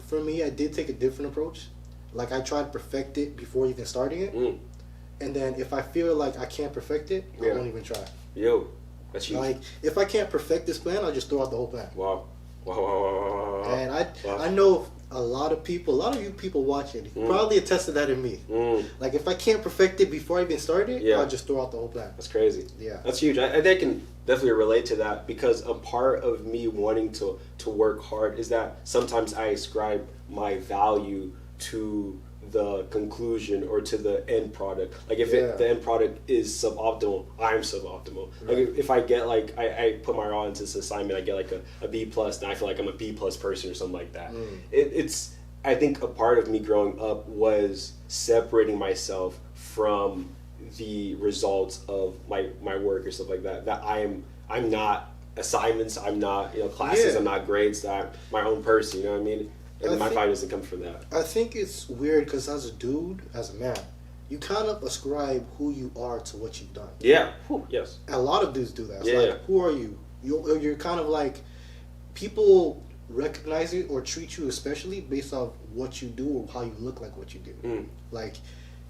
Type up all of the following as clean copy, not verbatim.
for me, I did take a different approach. Like, I tried to perfect it before even starting it. And then if I feel like I can't perfect it, I won't even try. Yo, that's huge. Like, if I can't perfect this plan, I'll just throw out the whole plan. Wow. And I know a lot of you people watching, probably attest to that in me. Like, if I can't perfect it before I even start it, I'll just throw out the whole plan. That's crazy. Yeah. That's huge. I think I can definitely relate to that, because a part of me wanting to work hard is that sometimes I ascribe my value to the conclusion or to the end product. Like, if the end product is suboptimal, I'm suboptimal. Like, if I get like I put my all into this assignment, I get like a B plus, and I feel like I'm a B plus person or something like that. It's I think a part of me growing up was separating myself from the results of my work or stuff like that. That I'm not assignments, I'm not classes, I'm not grades. That I'm my own person. You know what I mean? And my value doesn't come from that. I think it's weird because as a dude, as a man, you kind of ascribe who you are to what you've done. Yeah. Yes. A lot of dudes do that. It's like, who are you? You're kind of like, people recognize you or treat you especially based off what you do or how you look like what you do. Like,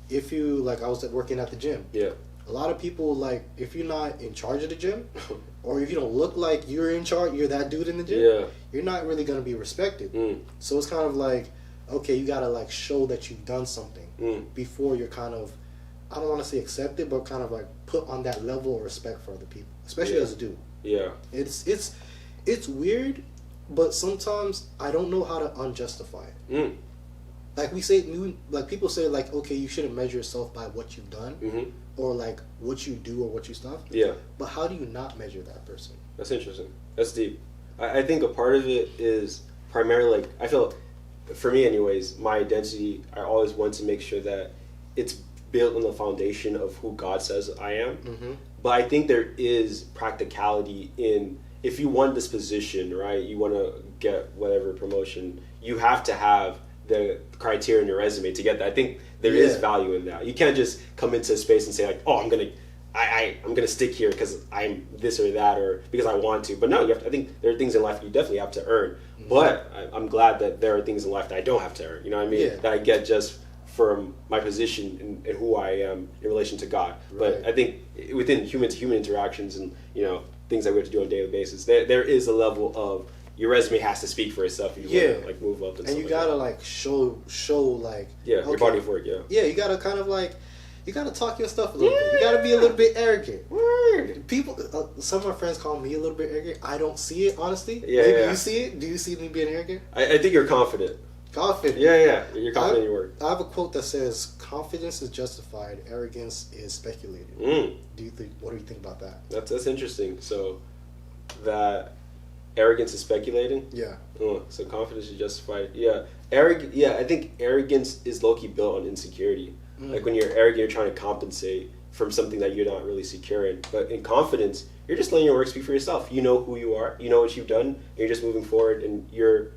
if you, like, I was working at the gym. Yeah. A lot of people, like, if you're not in charge of the gym, or if you don't look like you're in charge, you're that dude in the gym, you're not really going to be respected. So it's kind of like, okay, you got to, like, show that you've done something before you're kind of, I don't want to say accepted, but kind of, like, put on that level of respect for other people, especially as a dude. Yeah. It's weird, but sometimes I don't know how to unjustify it. Like people say, like, okay, you shouldn't measure yourself by what you've done, or like what you do or what you stuff. Yeah. But how do you not measure that person? That's interesting. That's deep. I think a part of it is primarily, like, I feel, for me anyways, my identity, I always want to make sure that it's built on the foundation of who God says I am. But I think there is practicality in, if you want this position, right, you want to get whatever promotion, you have to have the criteria in your resume to get that. I think there is value in that. You can't just come into a space and say, like, oh, I'm gonna stick here because I'm this or that, or because I want to. But no, you have to, I think there are things in life you definitely have to earn. But I'm glad that there are things in life that I don't have to earn. You know what I mean? That I get just from my position and who I am in relation to God. But I think within human-to-human interactions and things that we have to do on a daily basis, there is a level of, your resume has to speak for itself if you want to, like, move up and you gotta like show like your body of work. You gotta kind of like, you gotta talk your stuff a little bit. You gotta be a little bit arrogant. People, some of my friends call me a little bit arrogant. I don't see it, honestly. Maybe you see it. Do you see me being arrogant? I think you're confident. Confident. Yeah. You're confident in your work. I have a quote that says, "Confidence is justified. Arrogance is speculated." What do you think about that? That's interesting. So that arrogance is speculating. Yeah. So confidence is justified. Yeah. I think arrogance is low-key built on insecurity. Like, when you're arrogant, you're trying to compensate from something that you're not really secure in. But in confidence, you're just letting your work speak for yourself. You know who you are. You know what you've done. And you're just moving forward, and you're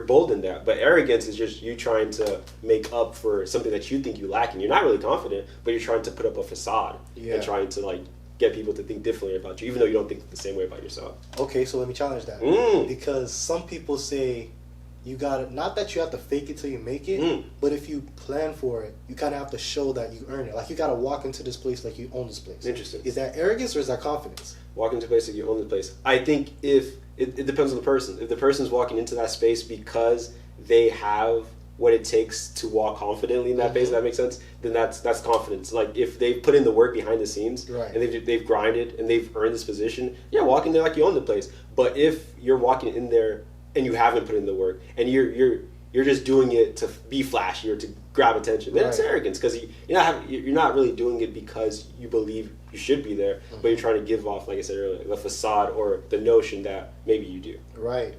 bold in that. But arrogance is just you trying to make up for something that you think you lack, and you're not really confident, but you're trying to put up a facade and trying to, like, get people to think differently about you, even though you don't think the same way about yourself. Okay, so let me challenge that. Because some people say you gotta, not that you have to fake it till you make it, but if you plan for it, you kind of have to show that you earn it. Like, you gotta walk into this place like you own this place. Interesting. Is that arrogance or is that confidence? Walk into a place like you own the place. I think if it depends on the person. If the person's walking into that space because they have what it takes to walk confidently in that space, if that makes sense, then that's confidence. Like, if they've put in the work behind the scenes, and they've grinded and they've earned this position, walk in there like you own the place. But if you're walking in there and you haven't put in the work and you're just doing it to be flashy or to grab attention, then it's arrogance, because you're not really doing it because you believe you should be there, but you're trying to give off, like I said earlier, the facade or the notion that maybe you do. Right.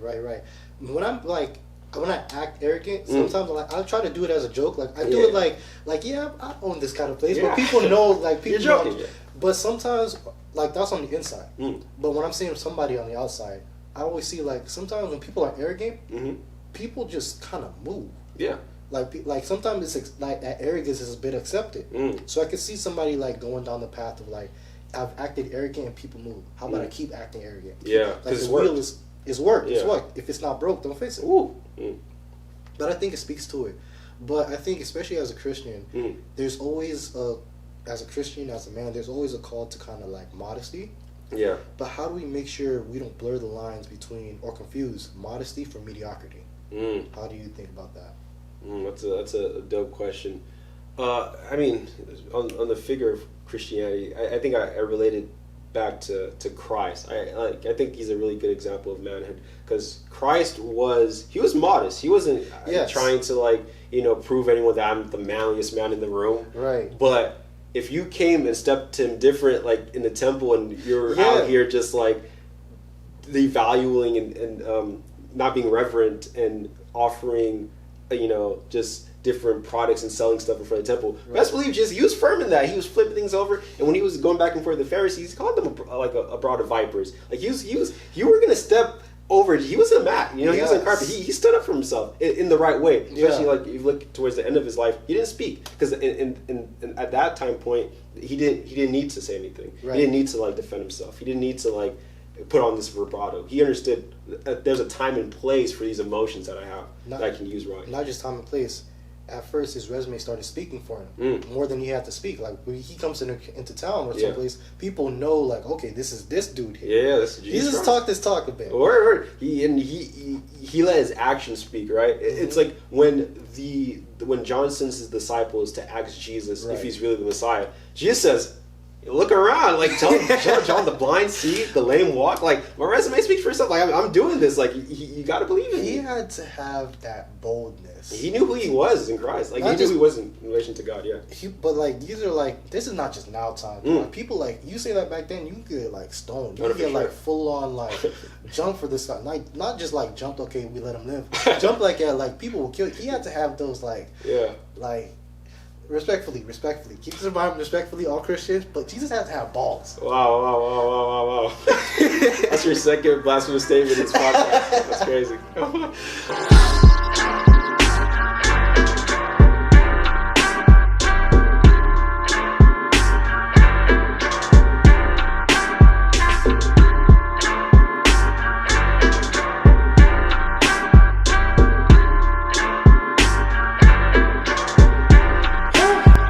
When I act arrogant, sometimes I try to do it as a joke. Like, I do it like I own this kind of place, but people know, like, people you're joking, know. But sometimes, like, that's on the inside. But when I'm seeing somebody on the outside, I always see, like, sometimes when people are arrogant, people just kind of move. Yeah. Like sometimes it's like that arrogance is a bit accepted. So I could see somebody, like, going down the path of, like, I've acted arrogant and people move. How about I keep acting arrogant? Yeah, like, the wheel is work. It's work. If it's not broke, don't fix it. But I think it speaks to it. But I think, especially as a Christian, there's always as a Christian, as a man, there's always a call to kind of like modesty. Yeah. But how do we make sure we don't blur the lines between or confuse modesty from mediocrity? How do you think about that? That's a dope question. I mean, on the figure of Christianity, I think I related back to Christ. I think he's a really good example of manhood, because Christ was modest. He wasn't trying to prove anyone that I'm the manliest man in the room. Right. But if you came and stepped to him different, like in the temple, and you're out here just like devaluing and not being reverent and offering, just different products and selling stuff in front of the temple. Right. Best believe he was firm in that. He was flipping things over, and when he was going back and forth with the Pharisees, he called them a brood of vipers. Like you were gonna step over. He was a mat. He was on carpet. He stood up for himself in the right way. Especially like if you look towards the end of his life, he didn't speak, because in at that time point he didn't need to say anything. Right. He didn't need to defend himself. He didn't need to put on this vibrato. He understood that there's a time and place for these emotions that I have that I can use right. Not just time and place. At first, his resume started speaking for him more than he had to speak. Like when he comes into town or someplace, people know okay, this is this dude here. Yeah, this is Jesus. Jesus talked this talk a bit. Or he let his actions speak. Right. It's like when John sends his disciples to ask Jesus if he's really the Messiah. Jesus says, look around, tell John the blind see, the lame walk. My resume speaks for itself. I'm doing this. You got to believe in me. He had to have that boldness. He knew who he was in Christ. He knew who he was in relation to God. Yeah. But these are this is not just now time. People you say that back then, you could get stoned. You could get full on jump for this guy. Not just jumped. Okay, we let him live. Jump people will kill. He had to have those Respectfully. Keep this in mind, respectfully, all Christians, but Jesus has to have balls. Wow. That's your second blasphemous statement in this podcast. That's crazy.